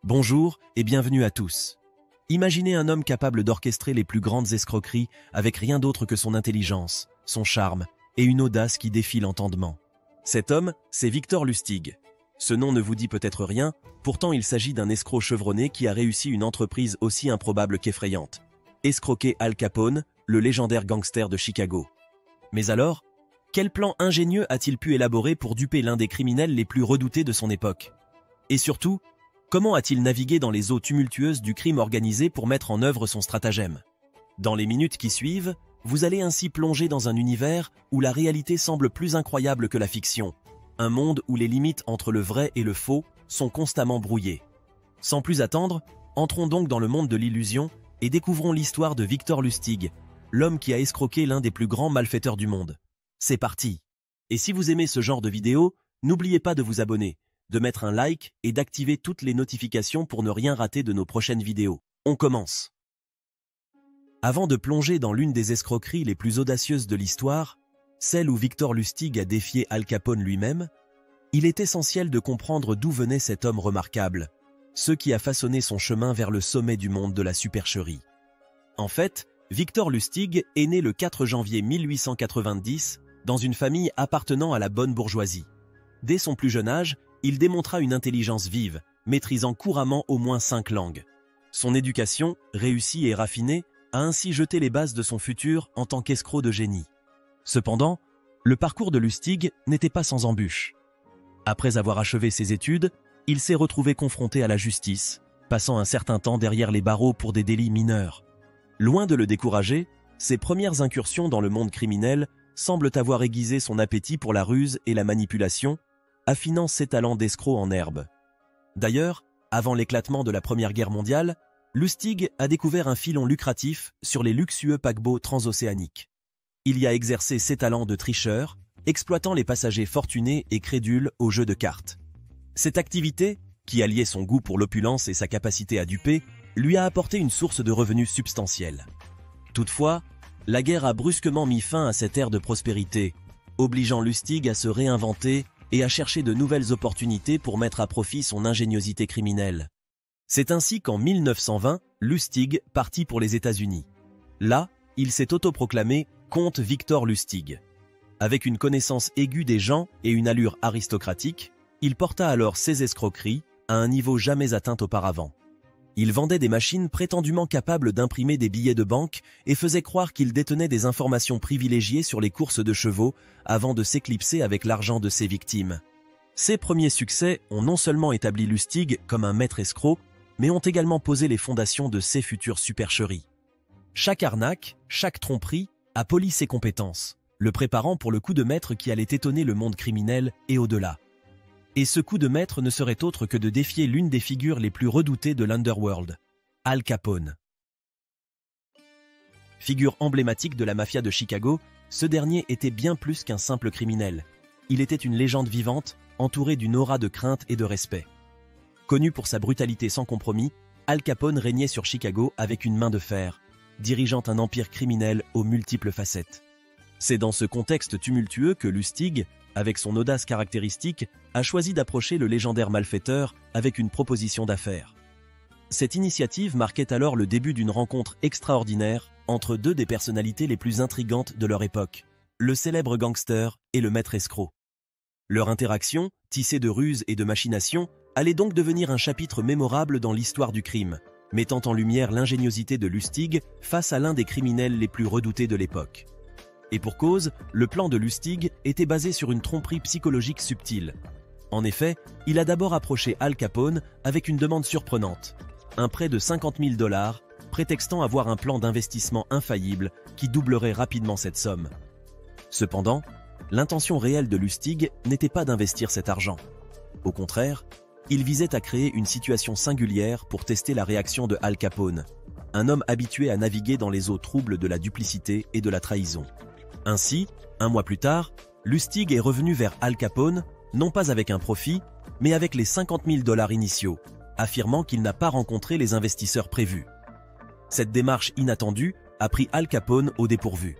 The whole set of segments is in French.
Bonjour et bienvenue à tous. Imaginez un homme capable d'orchestrer les plus grandes escroqueries avec rien d'autre que son intelligence, son charme et une audace qui défie l'entendement. Cet homme, c'est Victor Lustig. Ce nom ne vous dit peut-être rien, pourtant il s'agit d'un escroc chevronné qui a réussi une entreprise aussi improbable qu'effrayante. Escroquer Al Capone, le légendaire gangster de Chicago. Mais alors, quel plan ingénieux a-t-il pu élaborer pour duper l'un des criminels les plus redoutés de son époque? Et surtout, comment a-t-il navigué dans les eaux tumultueuses du crime organisé pour mettre en œuvre son stratagème? Dans les minutes qui suivent, vous allez ainsi plonger dans un univers où la réalité semble plus incroyable que la fiction. Un monde où les limites entre le vrai et le faux sont constamment brouillées. Sans plus attendre, entrons donc dans le monde de l'illusion et découvrons l'histoire de Victor Lustig, l'homme qui a escroqué l'un des plus grands malfaiteurs du monde. C'est parti! Et si vous aimez ce genre de vidéo, n'oubliez pas de vous abonner, de mettre un like et d'activer toutes les notifications pour ne rien rater de nos prochaines vidéos. On commence! Avant de plonger dans l'une des escroqueries les plus audacieuses de l'histoire, celle où Victor Lustig a défié Al Capone lui-même, il est essentiel de comprendre d'où venait cet homme remarquable, ce qui a façonné son chemin vers le sommet du monde de la supercherie. En fait, Victor Lustig est né le 4 janvier 1890 dans une famille appartenant à la bonne bourgeoisie. Dès son plus jeune âge, il démontra une intelligence vive, maîtrisant couramment au moins 5 langues. Son éducation, réussie et raffinée, a ainsi jeté les bases de son futur en tant qu'escroc de génie. Cependant, le parcours de Lustig n'était pas sans embûches. Après avoir achevé ses études, il s'est retrouvé confronté à la justice, passant un certain temps derrière les barreaux pour des délits mineurs. Loin de le décourager, ses premières incursions dans le monde criminel semblent avoir aiguisé son appétit pour la ruse et la manipulation, affinant ses talents d'escroc en herbe. D'ailleurs, avant l'éclatement de la Première Guerre mondiale, Lustig a découvert un filon lucratif sur les luxueux paquebots transocéaniques. Il y a exercé ses talents de tricheur, exploitant les passagers fortunés et crédules au jeu de cartes. Cette activité, qui alliait son goût pour l'opulence et sa capacité à duper, lui a apporté une source de revenus substantielle. Toutefois, la guerre a brusquement mis fin à cette ère de prospérité, obligeant Lustig à se réinventer et à chercher de nouvelles opportunités pour mettre à profit son ingéniosité criminelle. C'est ainsi qu'en 1920, Lustig partit pour les États-Unis. Là, il s'est autoproclamé comte Victor Lustig. Avec une connaissance aiguë des gens et une allure aristocratique, il porta alors ses escroqueries à un niveau jamais atteint auparavant. Il vendait des machines prétendument capables d'imprimer des billets de banque et faisait croire qu'il détenait des informations privilégiées sur les courses de chevaux avant de s'éclipser avec l'argent de ses victimes. Ses premiers succès ont non seulement établi Lustig comme un maître escroc, mais ont également posé les fondations de ses futures supercheries. Chaque arnaque, chaque tromperie a poli ses compétences, le préparant pour le coup de maître qui allait étonner le monde criminel et au-delà. Et ce coup de maître ne serait autre que de défier l'une des figures les plus redoutées de l'Underworld, Al Capone. Figure emblématique de la mafia de Chicago, ce dernier était bien plus qu'un simple criminel. Il était une légende vivante, entourée d'une aura de crainte et de respect. Connu pour sa brutalité sans compromis, Al Capone régnait sur Chicago avec une main de fer, dirigeant un empire criminel aux multiples facettes. C'est dans ce contexte tumultueux que Lustig, avec son audace caractéristique, a choisi d'approcher le légendaire malfaiteur avec une proposition d'affaires. Cette initiative marquait alors le début d'une rencontre extraordinaire entre deux des personnalités les plus intrigantes de leur époque, le célèbre gangster et le maître escroc. Leur interaction, tissée de ruses et de machinations, allait donc devenir un chapitre mémorable dans l'histoire du crime, mettant en lumière l'ingéniosité de Lustig face à l'un des criminels les plus redoutés de l'époque. Et pour cause, le plan de Lustig était basé sur une tromperie psychologique subtile. En effet, il a d'abord approché Al Capone avec une demande surprenante, un prêt de 50 000 $, prétextant avoir un plan d'investissement infaillible qui doublerait rapidement cette somme. Cependant, l'intention réelle de Lustig n'était pas d'investir cet argent. Au contraire, il visait à créer une situation singulière pour tester la réaction de Al Capone, un homme habitué à naviguer dans les eaux troubles de la duplicité et de la trahison. Ainsi, un mois plus tard, Lustig est revenu vers Al Capone, non pas avec un profit, mais avec les 50 000 $ initiaux, affirmant qu'il n'a pas rencontré les investisseurs prévus. Cette démarche inattendue a pris Al Capone au dépourvu.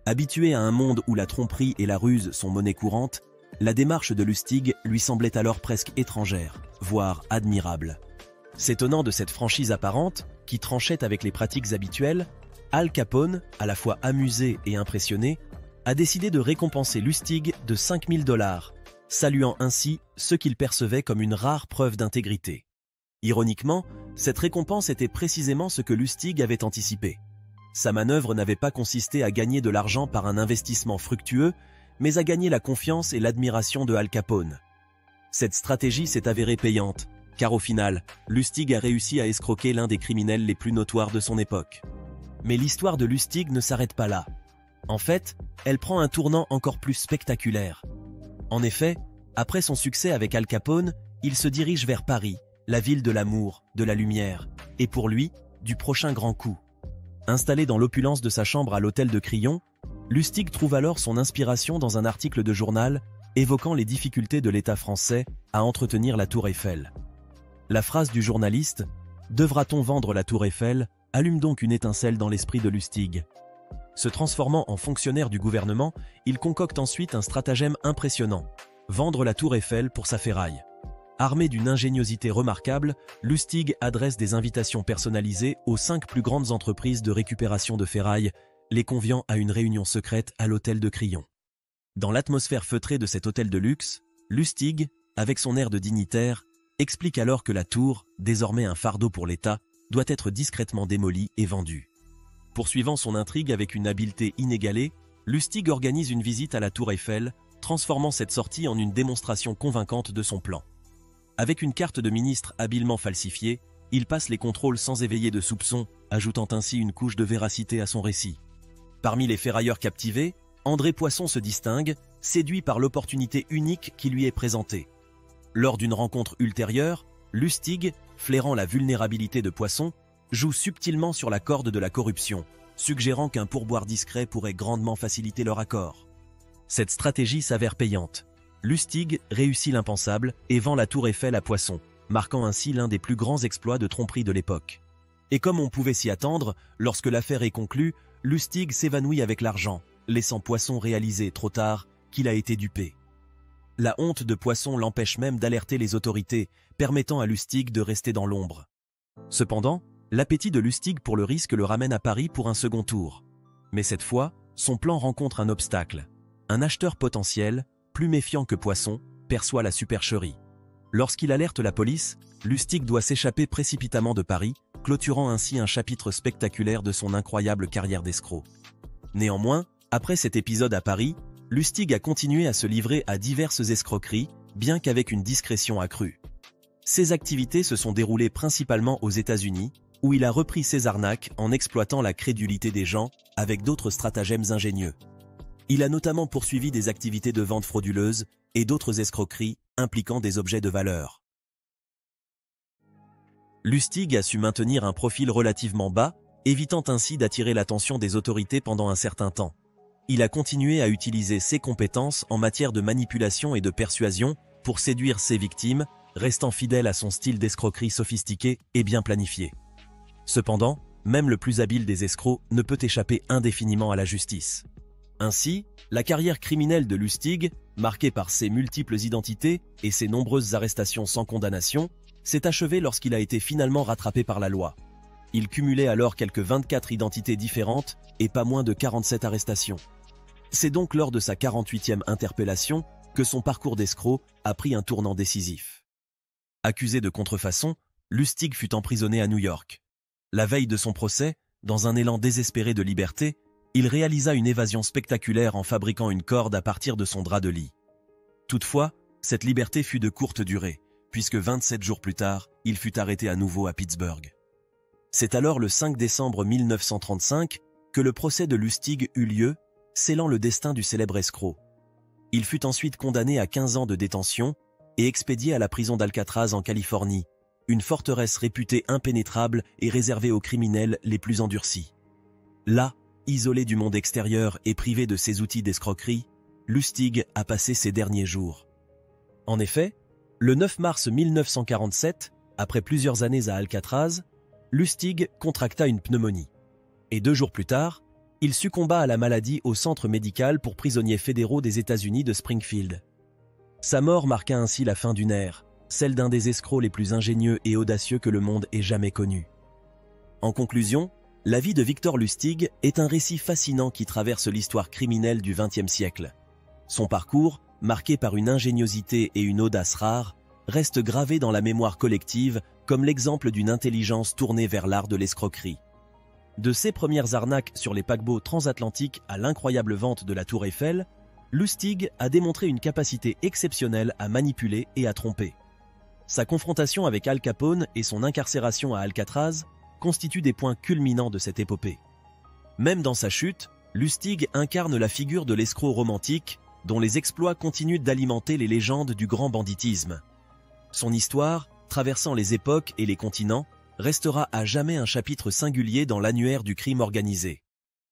Habitué à un monde où la tromperie et la ruse sont monnaie courante, la démarche de Lustig lui semblait alors presque étrangère, voire admirable. S'étonnant de cette franchise apparente, qui tranchait avec les pratiques habituelles, Al Capone, à la fois amusé et impressionné, a décidé de récompenser Lustig de 5 000 $, saluant ainsi ce qu'il percevait comme une rare preuve d'intégrité. Ironiquement, cette récompense était précisément ce que Lustig avait anticipé. Sa manœuvre n'avait pas consisté à gagner de l'argent par un investissement fructueux, mais à gagner la confiance et l'admiration de Al Capone. Cette stratégie s'est avérée payante, car au final, Lustig a réussi à escroquer l'un des criminels les plus notoires de son époque. Mais l'histoire de Lustig ne s'arrête pas là. En fait, elle prend un tournant encore plus spectaculaire. En effet, après son succès avec Al Capone, il se dirige vers Paris, la ville de l'amour, de la lumière, et pour lui, du prochain grand coup. Installé dans l'opulence de sa chambre à l'hôtel de Crillon, Lustig trouve alors son inspiration dans un article de journal évoquant les difficultés de l'État français à entretenir la Tour Eiffel. La phrase du journaliste « Devra-t-on vendre la Tour Eiffel ?» allume donc une étincelle dans l'esprit de Lustig. Se transformant en fonctionnaire du gouvernement, il concocte ensuite un stratagème impressionnant, vendre la Tour Eiffel pour sa ferraille. Armé d'une ingéniosité remarquable, Lustig adresse des invitations personnalisées aux 5 plus grandes entreprises de récupération de ferraille, les conviant à une réunion secrète à l'hôtel de Crillon. Dans l'atmosphère feutrée de cet hôtel de luxe, Lustig, avec son air de dignitaire, explique alors que la tour, désormais un fardeau pour l'État, doit être discrètement démolie et vendue. Poursuivant son intrigue avec une habileté inégalée, Lustig organise une visite à la Tour Eiffel, transformant cette sortie en une démonstration convaincante de son plan. Avec une carte de ministre habilement falsifiée, il passe les contrôles sans éveiller de soupçons, ajoutant ainsi une couche de véracité à son récit. Parmi les ferrailleurs captivés, André Poisson se distingue, séduit par l'opportunité unique qui lui est présentée. Lors d'une rencontre ultérieure, Lustig, flairant la vulnérabilité de Poisson, joue subtilement sur la corde de la corruption, suggérant qu'un pourboire discret pourrait grandement faciliter leur accord. Cette stratégie s'avère payante. Lustig réussit l'impensable et vend la Tour Eiffel à Poisson, marquant ainsi l'un des plus grands exploits de tromperie de l'époque. Et comme on pouvait s'y attendre, lorsque l'affaire est conclue, Lustig s'évanouit avec l'argent, laissant Poisson réaliser trop tard qu'il a été dupé. La honte de Poisson l'empêche même d'alerter les autorités, permettant à Lustig de rester dans l'ombre. Cependant, l'appétit de Lustig pour le risque le ramène à Paris pour un second tour. Mais cette fois, son plan rencontre un obstacle. Un acheteur potentiel, plus méfiant que Poisson, perçoit la supercherie. Lorsqu'il alerte la police, Lustig doit s'échapper précipitamment de Paris, clôturant ainsi un chapitre spectaculaire de son incroyable carrière d'escroc. Néanmoins, après cet épisode à Paris, Lustig a continué à se livrer à diverses escroqueries, bien qu'avec une discrétion accrue. Ses activités se sont déroulées principalement aux États-Unis, où il a repris ses arnaques en exploitant la crédulité des gens avec d'autres stratagèmes ingénieux. Il a notamment poursuivi des activités de vente frauduleuse et d'autres escroqueries impliquant des objets de valeur. Lustig a su maintenir un profil relativement bas, évitant ainsi d'attirer l'attention des autorités pendant un certain temps. Il a continué à utiliser ses compétences en matière de manipulation et de persuasion pour séduire ses victimes, restant fidèle à son style d'escroquerie sophistiqué et bien planifié. Cependant, même le plus habile des escrocs ne peut échapper indéfiniment à la justice. Ainsi, la carrière criminelle de Lustig, marquée par ses multiples identités et ses nombreuses arrestations sans condamnation, s'est achevée lorsqu'il a été finalement rattrapé par la loi. Il cumulait alors quelques 24 identités différentes et pas moins de 47 arrestations. C'est donc lors de sa 48e interpellation que son parcours d'escroc a pris un tournant décisif. Accusé de contrefaçon, Lustig fut emprisonné à New York. La veille de son procès, dans un élan désespéré de liberté, il réalisa une évasion spectaculaire en fabriquant une corde à partir de son drap de lit. Toutefois, cette liberté fut de courte durée, puisque 27 jours plus tard, il fut arrêté à nouveau à Pittsburgh. C'est alors le 5 décembre 1935 que le procès de Lustig eut lieu, scellant le destin du célèbre escroc. Il fut ensuite condamné à 15 ans de détention et expédié à la prison d'Alcatraz en Californie, une forteresse réputée impénétrable et réservée aux criminels les plus endurcis. Là, isolé du monde extérieur et privé de ses outils d'escroquerie, Lustig a passé ses derniers jours. En effet, le 9 mars 1947, après plusieurs années à Alcatraz, Lustig contracta une pneumonie. Et 2 jours plus tard, il succomba à la maladie au centre médical pour prisonniers fédéraux des États-Unis de Springfield. Sa mort marqua ainsi la fin d'une ère, celle d'un des escrocs les plus ingénieux et audacieux que le monde ait jamais connu. En conclusion, la vie de Victor Lustig est un récit fascinant qui traverse l'histoire criminelle du XXe siècle. Son parcours, marqué par une ingéniosité et une audace rares, reste gravé dans la mémoire collective comme l'exemple d'une intelligence tournée vers l'art de l'escroquerie. De ses premières arnaques sur les paquebots transatlantiques à l'incroyable vente de la Tour Eiffel, Lustig a démontré une capacité exceptionnelle à manipuler et à tromper. Sa confrontation avec Al Capone et son incarcération à Alcatraz constituent des points culminants de cette épopée. Même dans sa chute, Lustig incarne la figure de l'escroc romantique dont les exploits continuent d'alimenter les légendes du grand banditisme. Son histoire, traversant les époques et les continents, restera à jamais un chapitre singulier dans l'annuaire du crime organisé.